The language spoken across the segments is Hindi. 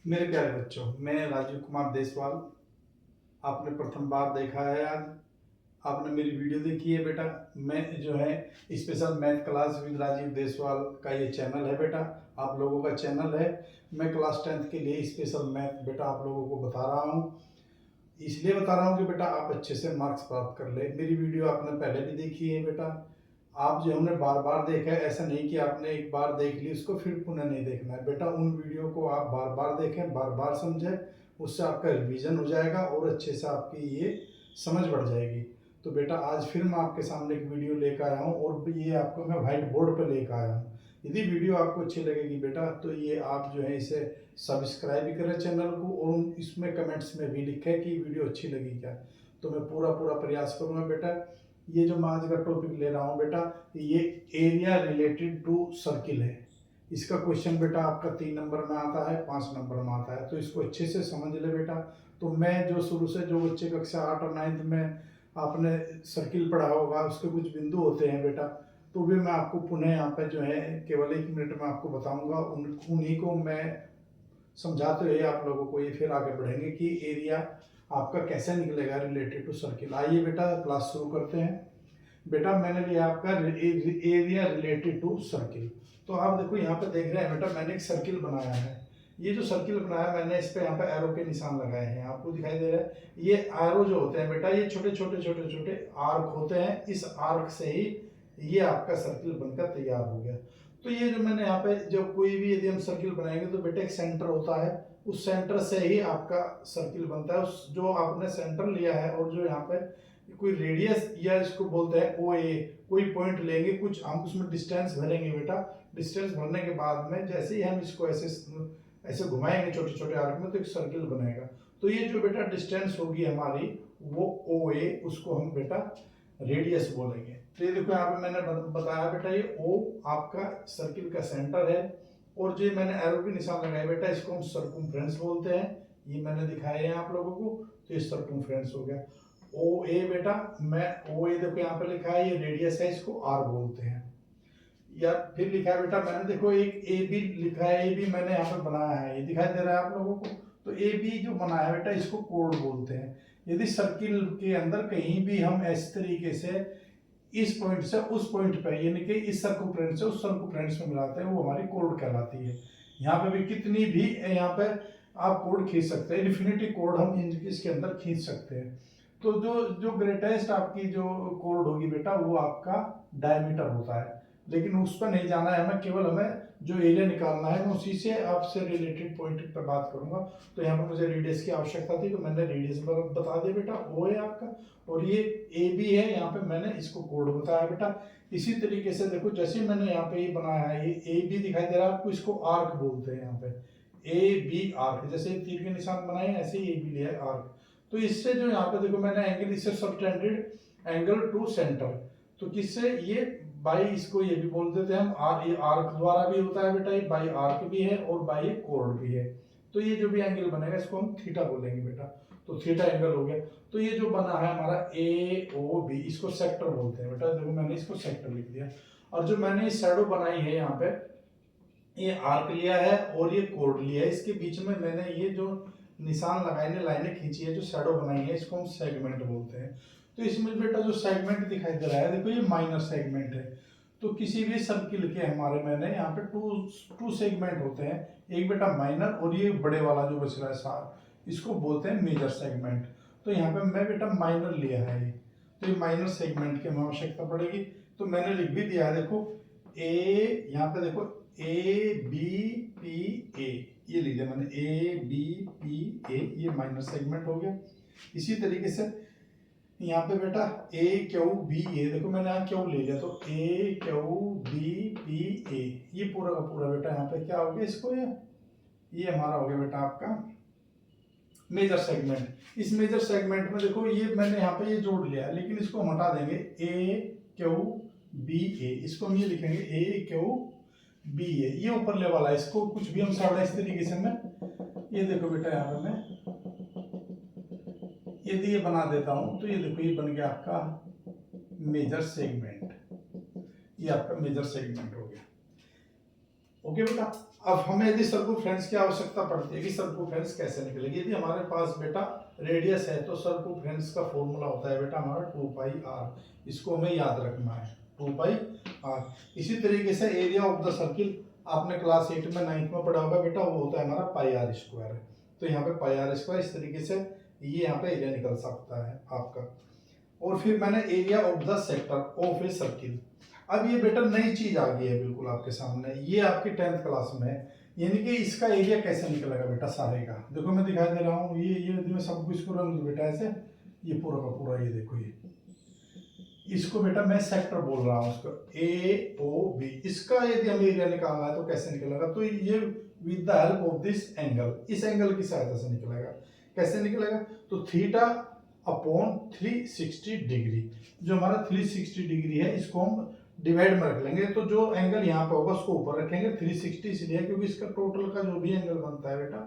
मेरे प्यारे बच्चों, मैं राजीव कुमार देसवाल। आपने प्रथम बार देखा है आज। आपने मेरी वीडियो देखी है बेटा। मैं जो है special math class with Rajeev Deswal का ये चैनल है बेटा। आप लोगों का चैनल है। मैं क्लास 10th के लिए स्पेशल मैथ बेटा आप लोगों को बता रहा हूँ। इसलिए बता रहा हूँ कि बेटा आप अच्छे से मार्क्स प्राप्त कर ले। मेरी वीडियो आपने पहले भी देखी है बेटा। आप जो हमने बार बार देखा है, ऐसा नहीं कि आपने एक बार देख ली उसको फिर पुनः नहीं देखना है बेटा। उन वीडियो को आप बार बार देखें, बार बार समझें। उससे आपका रिवीजन हो जाएगा और अच्छे से आपकी ये समझ बढ़ जाएगी। तो बेटा आज फिर मैं आपके सामने एक वीडियो लेकर आया हूँ और ये आपको मैं व्हाइट बोर्ड पर लेकर आया हूँ। यदि वीडियो आपको अच्छी लगेगी बेटा तो ये आप जो है इसे सब्सक्राइब भी करें चैनल को और इसमें कमेंट्स में भी लिखें कि वीडियो अच्छी लगी क्या। तो मैं पूरा पूरा प्रयास करूँगा बेटा। ये जो मैं आज का टॉपिक ले रहा हूँ बेटा, ये एरिया रिलेटेड टू सर्किल है। इसका क्वेश्चन बेटा आपका 3 नंबर में आता है, 5 नंबर में आता है। तो इसको अच्छे से समझ ले बेटा। तो मैं जो शुरू से जो बच्चे कक्षा 8 और 9th में आपने सर्किल पढ़ा होगा उसके कुछ बिंदु होते हैं बेटा, तो भी मैं आपको पुनः यहाँ पे जो है केवल 1 मिनट में आपको बताऊंगा। उन्हीं को मैं समझाते हुए आप लोगों को ये फिर आगे बढ़ेंगे कि एरिया आपका कैसे निकलेगा रिलेटेड टू सर्किल। आइए बेटा क्लास शुरू करते हैं। बेटा मैंने लिया आपका एरिया रिलेटेड टू सर्किल। तो आप देखो यहाँ पे देख रहे हैं बेटा, मैंने एक सर्किल बनाया है। ये जो सर्किल बनाया मैंने इस पे यहाँ पे एरो के निशान लगाए हैं, आपको दिखाई दे रहा है। ये एरो जो होते हैं बेटा, ये छोटे छोटे छोटे छोटे आर्क होते हैं। इस आर्क से ही ये आपका सर्किल बनकर तैयार हो गया। तो ये जो मैंने यहाँ पे जब कोई भी यदि हम सर्किल बनाएंगे तो बेटा एक सेंटर होता है, उस सेंटर से ही आपका सर्किल बनता है। उस जो आपने सेंटर लिया है और जो यहाँ पे कोई रेडियस या इसको बोलते हैं ओ ए, कोई पॉइंट लेंगे, कुछ हम उसमें डिस्टेंस भरेंगे बेटा। डिस्टेंस भरने के बाद में जैसे ही हम इसको ऐसे ऐसे घुमाएंगे छोटे छोटे आर्क में तो एक सर्किल बनेगा। तो ये जो बेटा डिस्टेंस होगी हमारी वो ओ ए, उसको हम बेटा रेडियस बोलेंगे। तो ये देखो यहाँ पे मैंने बताया बेटा, ये ओ आपका सर्किल का सेंटर है और जो मैंने एरो के निशान लगाए बेटा इसको हम सर्कमफ्रेंस बोलते हैं। ये मैंने दिखाया है आप लोगों को, तो ये सर्कमफ्रेंस हो गया। ओ ए बेटा, मैं ओ ए देखो यहाँ पे लिखा है, ये रेडियस है, इसको आर बोलते हैं। या फिर लिखा है बेटा मैंने देखो एक ए बी लिखा है, ए बी मैंने यहाँ पे बनाया है, ये दिखाई दे रहा है आप लोगों को। तो ए बी जो बनाया है बेटा इसको कोड बोलते हैं। यदि सर्किल के अंदर कहीं भी हम इस तरीके से इस पॉइंट से उस पॉइंट पे यानी कि इस सर्कमफ्रेंस से उस सर्कमफ्रेंस में मिलाते हैं, वो हमारी कोड कहलाती है। यहाँ पे भी कितनी भी यहाँ पे आप कोड खींच सकते हैं, इन्फिनिटी कोड हम इसके अंदर खींच सकते हैं। तो जो जो ग्रेटेस्ट आपकी जो कोड होगी बेटा वो आपका डायमीटर होता है, लेकिन उस पर नहीं जाना है हमें, केवल हमें जो एरिया निकालना है मैं उसी से आपसे रिलेटेड पॉइंट पर बात करूंगा। तो यहाँ पर मुझे रेडियस की आवश्यकता थी तो मैंने रेडियस बता दिया बेटा, ओ है आपका, और ये ए बी है, यहाँ पे मैंने इसको कोड बताया बेटा। इसी तरीके से देखो जैसे मैंने यहाँ पे ये बनाया है, ये ए बी दिखाई दे रहा है आपको, इसको आर्क बोलते हैं। यहाँ पे ए बी आर्क, जैसे तीर के निशान बनाए ऐसे ही ए बी लिया है आर्क। तो इससे जो यहाँ पे देखो मैंने एंगल इससे सबटेंडेड एंगल टू सेंटर, तो किससे ये बाई, इसको ये भी बोल देते हैं हम आर, ये आर्क द्वारा भी होता है बेटा, ये बाई आर्क भी है और बाई कोड भी है। तो ये जो भी एंगल बनेगा इसको हम थीटा बोलेंगे बेटा। तो थीटा एंगल हो गया। तो ये जो बना है हमारा ए ओ बी, इसको सेक्टर बोलते हैं बेटा। देखो मैंने इसको सेक्टर लिख दिया। और जो मैंने शैडो बनाई है यहाँ पे, ये आर्क लिया है और ये कोड लिया है, इसके बीच में मैंने ये जो निशान लगाए लाइनें खींची है, जो शैडो बनाई है, इसको हम सेगमेंट बोलते हैं। तो इसमें बेटा जो सेगमेंट दिखाई दे रहा है देखो, ये माइनर सेगमेंट है। तो किसी भी सर्किल के हमारे मैंने यहाँ पे टू सेगमेंट होते हैं, एक बेटा माइनर और ये बड़े वाला जो बच रहा है सार, इसको बोलते हैं मेजर सेगमेंट। तो यहाँ पे मैं बेटा माइनर लिया है ये, तो ये माइनर सेगमेंट की हमें आवश्यकता पड़ेगी। तो मैंने लिख भी दिया है देखो, ए यहाँ पे देखो ए बी पी ए, ये लीजिए मैंने ए बी पी ए, ये माइनर सेगमेंट हो गया। इसी तरीके से यहाँ पे बेटा ए क्यू बी ए, देखो मैंने यहाँ क्यू ले लिया, तो ए क्यू बी पी ए, ये पूरा का पूरा बेटा यहाँ पे क्या हो गया, इसको ये हमारा हो गया बेटा आपका मेजर सेगमेंट। इस मेजर सेगमेंट में देखो ये मैंने यहाँ पे ये जोड़ लिया है, लेकिन इसको हम हटा देंगे, ए क्यू बी ए, इसको हम ये लिखेंगे ए क्यू बी ए, ये ऊपर ले वाला है, इसको कुछ भी हम सावड़ा इस तरीके से मैं, ये देखो बेटा यहाँ पे मैं यदि ये बना देता हूं तो ये देखो ये बन गया आपका मेजर सेगमेंट, ये आपका मेजर सेगमेंट हो गया। ओके बेटा, अब हमें यदि सर्कमफ्रेंस की आवश्यकता पड़ती है कि सर्कमफ्रेंस कैसे निकलेगी, यदि हमारे पास बेटा रेडियस है तो सर्कमफ्रेंस का फॉर्मूला होता है बेटा हमारा 2 पाई आर, इसको हमें याद रखना है 2 पाई आर। इसी तरीके से एरिया ऑफ द सर्किल आपने क्लास 8 में 9th में पढ़ा होगा बेटा, वो होता है हमारा पाई आर स्क्वायर है। तो यहाँ पे पाई आर स्क्वायर इस तरीके से ये यहाँ पे एरिया निकल सकता है आपका। और फिर मैंने area of the sector of a circle, अब ये बेटा नई चीज आ गई है बिल्कुल आपके सामने, ये आपकी 10th क्लास में है, यानी कि इसका एरिया कैसे निकलेगा बेटा सारे का। देखो मैं दिखाई दे रहा हूँ, ये मैं सब कुछ को रंग दूं बेटा ऐसे, ये पूरा का पूरा ये देखो, ये इसको बेटा मैं सेक्टर बोल रहा हूँ, उसको ए ओ बी। इसका यदि हमें एरिया निकालना है तो कैसे निकलेगा, तो ये with the help of this angle, इस एंगल की सहायता से निकलेगा। कैसे निकलेगा, तो थीटा अपॉन 360 डिग्री, जो हमारा 360 डिग्री है इसको हम डिवाइड में रख लेंगे, तो जो एंगल यहाँ पे होगा उसको ऊपर रखेंगे 360, इसलिए क्योंकि इसका टोटल का जो भी एंगल बनता है बेटा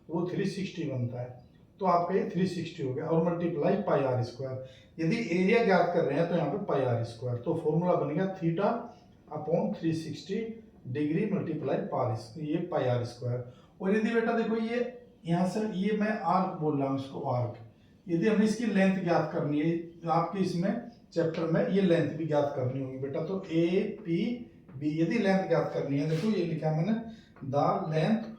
वो 360 बनता है, तो आपका ये 360 हो गया, और मल्टीप्लाई पाई आर स्क्वायर। यदि एरिया ज्ञात कर रहे हैं तो यहाँ पे पाई आर स्क्वायर, तो फॉर्मूला बनेगा थीटा अपॉन 360 डिग्री मल्टीप्लाई ये पाई आर स्क्वायर। और यदि बेटा देखो ये यहाँ से ये मैं आर्क बोल रहा हूँ इसको आर्क, यदि हमें इसकी लेंथ ज्ञात करनी है, तो आपके इसमें चैप्टर में ये लेंथ भी ज्ञात करनी होगी बेटा, तो ए पी बी यदि लेंथ ज्ञात करनी है, देखो ये लिखा है मैंने the length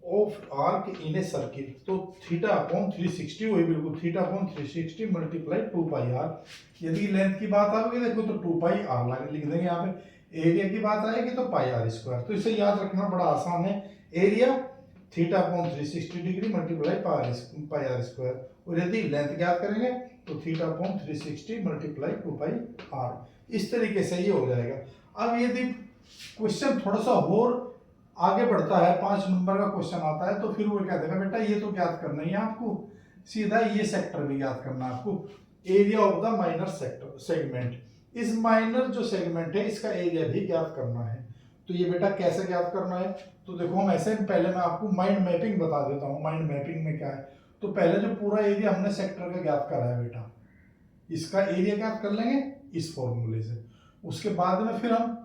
of arc in a circle, तो थीटा अपॉन 360 वही बिल्कुल theta upon 360 multiply 2 pi R. यदि लेंथ की बात आएगी देखो तो 2 पाई आर लिख देंगे यहाँ पे, एरिया की बात आएगी तो पाई आर स्क्वायर। तो इसे याद रखना बड़ा आसान है, area theta upon 360 degree multiply pi R square, और यदि लेंथ ज्ञात करेंगे तो theta upon 360 multiply 2 pi R. इस तरीके से ये हो जाएगा। अब यदि क्वेश्चन थोड़ा सा और आगे बढ़ता है, 5 नंबर का क्वेश्चन आता है, तो फिर वो क्या देगा बेटा, ये तो ज्ञात करना ही है आपको, सीधा ये सेक्टर भी ज्ञात करना है आपको, area of the minor sector segment, इस माइनर जो सेगमेंट है इसका एरिया भी ज्ञात करना है। तो ये बेटा कैसे ज्ञात करना है, तो देखो हम ऐसे पहले मैं आपको माइंड मैपिंग बता देता हूँ। माइंड मैपिंग में क्या है, तो पहले जो पूरा एरिया हमने सेक्टर का ज्ञात करा है बेटा, इसका एरिया ज्ञात कर लेंगे इस फॉर्मूले से। उसके बाद में फिर हम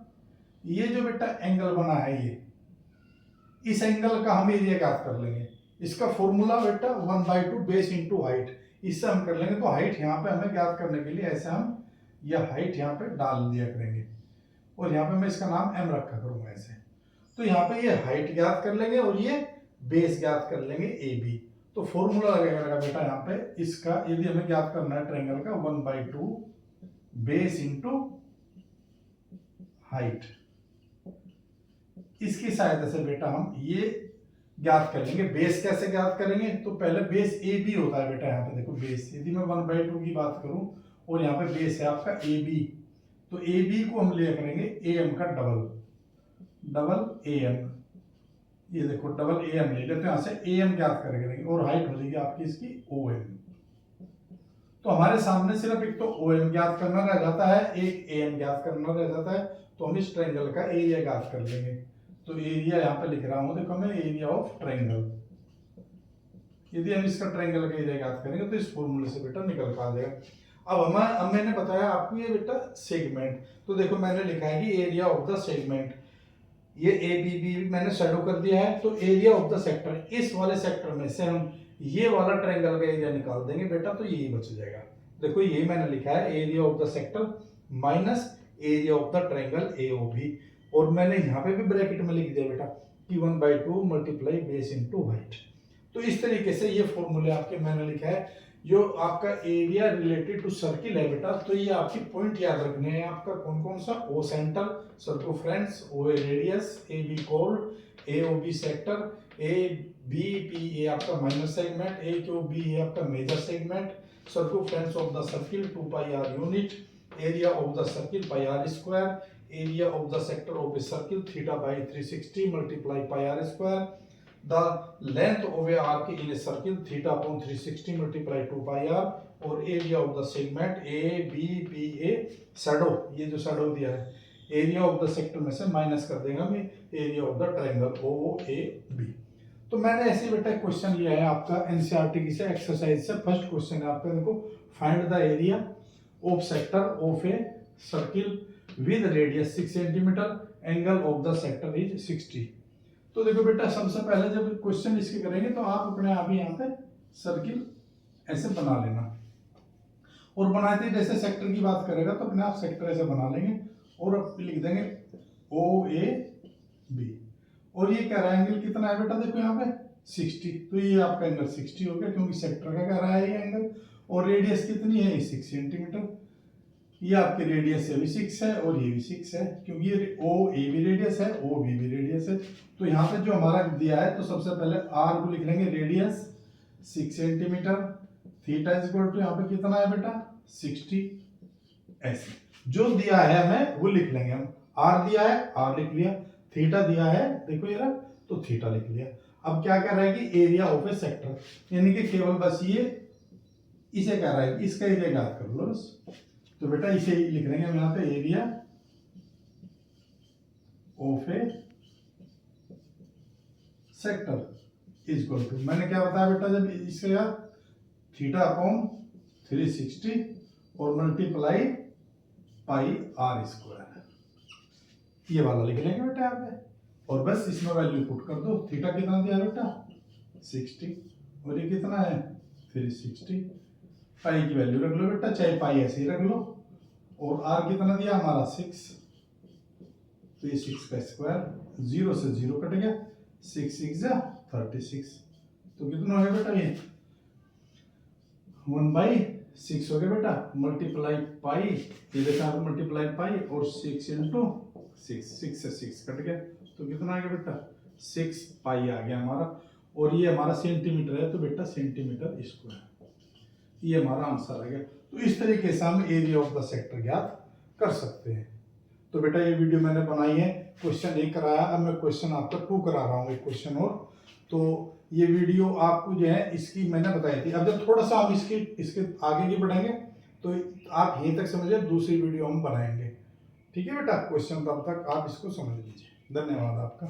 ये जो बेटा एंगल बना है, ये इस एंगल का हम एरिया ज्ञात कर लेंगे। इसका फॉर्मूला बेटा 1/2 बेस इंटू हाइट, इससे हम कर लेंगे। तो हाइट यहाँ पे हमें ज्ञात करने के लिए ऐसे हम यह हाइट यहाँ पे डाल दिया करेंगे, और यहाँ पे मैं इसका नाम m रखा करूंगा ऐसे। तो यहाँ पे ये हाइट ज्ञात कर लेंगे और ये बेस ज्ञात कर लेंगे ए बी। तो फॉर्मूला लगेगा बेटा यहाँ पे इसका, यदि हमें ज्ञात करना है ट्रायंगल का 1/2 बेस इंटू हाइट, इसकी सहायता से बेटा हम ये ज्ञात करेंगे। बेस कैसे ज्ञात करेंगे, तो पहले बेस ए बी होता है बेटा, यहाँ पे देखो बेस, यदि मैं 1/2 की बात करूं और यहाँ पे बेस है आपका ए बी, तो ए बी को हम लिया करेंगे ए एम का डबल ए एम, ये देखो डबल ए एम ले लेते हैं, यहाँ से ए एम ज्ञात करेंगे, और हाइट हो जाएगी आपकी इसकी ओ एम। तो हमारे सामने सिर्फ एक तो ओ एम ज्ञात करना रह जाता है, एक ए एम ज्ञात करना रह जाता है, तो हम इस ट्रायंगल का एरिया ज्ञात कर लेंगे। तो एरिया यहाँ पे लिख रहा हूं, देखो मैं एरिया ऑफ ट्रायंगल, यदि हम इसका ट्रायंगल का एरिया ज्ञात करेंगे तो इस फॉर्मूले से बेटा निकल पा जाएगा। अब मैंने बताया आपको ये बेटा सेगमेंट, तो देखो मैंने लिखा है कि एरिया ऑफ द सेगमेंट, ये ए बी बी मैंने शैडो कर दिया है, तो एरिया ऑफ द सेक्टर, इस वाले सेक्टर में से हम ये वाला ट्रायंगल का एरिया निकाल देंगे बेटा, तो यही बच जाएगा। देखो यही मैंने लिखा है area of the sector minus area of the triangle A O B, और मैंने यहाँ पे भी ब्रैकेट में लिख दिया बेटा कि 1/2 मल्टीप्लाई बेस इंटू हाइट। तो इस तरीके से ये फॉर्मूले आपके मैंने लिखा है। जो आपका एरिया रिलेटेड टू सर्किल है बेटा, तो ये आपकी पॉइंट याद रखने हैं आपका कौन कौन सा, O centre, circumference, O A radius, A B chord, A O B sector, A B P A आपका minor segment, A Q B A आपका major segment, circumference of the circle 2 pi R unit, area of the circle pi R square, area of the sector of a circle theta by 360 multiply pi R square, the length of a arc in a circle theta upon 360 multiply 2 pi r, और area of the segment A B P A shadow, ये जो शैडो दिया है एरिया ऑफ द सेक्टर में से माइनस कर देगा मैं area of the triangle O A B. तो मैंने ऐसे बेटा एक क्वेश्चन लिया है आपका एनसीईआरटी की से एक्सरसाइज से, फर्स्ट क्वेश्चन है आपका, देखो find the area of sector of a circle with radius 6 centimetre, angle of the sector is 60। तो देखो बेटा, सबसे पहले जब क्वेश्चन इसके करेंगे तो आप अपने आप ही यहाँ पे सर्किल ऐसे बना लेना, और बनाते ही जैसे सेक्टर की बात करेगा तो अपने आप सेक्टर ऐसे बना लेंगे और अब लिख देंगे ओ ए बी। और ये कह रहा है एंगल कितना है बेटा, देखो यहाँ पे 60, तो ये आपका एंगल 60 हो गया क्योंकि सेक्टर का कह रहा है ये एंगल। और रेडियस कितनी है, 6 सेंटीमीटर। ये आपकी रेडियस है भी 6 है और ये भी 6 है, क्योंकि ये ओ ए भी रेडियस है, ओ बी भी रेडियस है। तो यहाँ पे जो हमारा दिया है, तो सबसे पहले आर को लिख लेंगे radius 6 centimetre, theta is equal to यहाँ पे कितना है बेटा 60, ऐसे जो दिया है हमें वो लिख लेंगे हम। आर दिया है, आर लिख लिया, थीटा दिया है देखो ये रहा, तो थीटा लिख लिया। अब क्या कह रहा है कि एरिया ऑफ ए सेक्टर, यानी कि केवल बस ये इसे कह रहा है कि इसका एरिया ज्ञात कर लो बस। तो बेटा इसे लिख लेंगे हम यहाँ पे, area of a sector is equal to, मैंने क्या बताया बेटा, जब इसके यार थीटा अपॉन 360 और मल्टीप्लाई पाई आर स्क्वायर, ये वाला लिख लेंगे बेटा यहाँ पे। और बस इसमें वैल्यू पुट कर दो। थीटा कितना दिया बेटा 60 और ये कितना है 360, पाई की वैल्यू रख लो बेटा, चाहे पाई ऐसे ही रख लो। और आर कितना दिया हमारा 6, तो ये 6 का स्क्वायर, 0 से 0 कट गया, 6 6 जा 36, तो कितना हो गया बेटा ये 1/6 हो गया बेटा, मल्टीप्लाई पाई, ये देखा मल्टीप्लाई पाई और 6 इंटू 6 से 6 कट गया, तो कितना आ गया बेटा 6 पाई आ गया हमारा। और ये हमारा सेंटीमीटर है, तो बेटा सेंटीमीटर स्क्वायर, ये हमारा आंसर आ गया। तो इस तरीके से हम एरिया ऑफ द सेक्टर ज्ञात कर सकते हैं। तो बेटा ये वीडियो मैंने बनाई है, क्वेश्चन 1 कराया, अब मैं क्वेश्चन आपका 2 करा रहा हूँ, एक क्वेश्चन और। तो ये वीडियो आपको जो है इसकी मैंने बताई थी। अब जब थोड़ा सा हम इसके आगे की बढ़ेंगे तो आप यहीं तक समझिए, दूसरी वीडियो हम बनाएंगे। ठीक है बेटा, क्वेश्चन तब तक आप इसको समझ लीजिए। धन्यवाद आपका।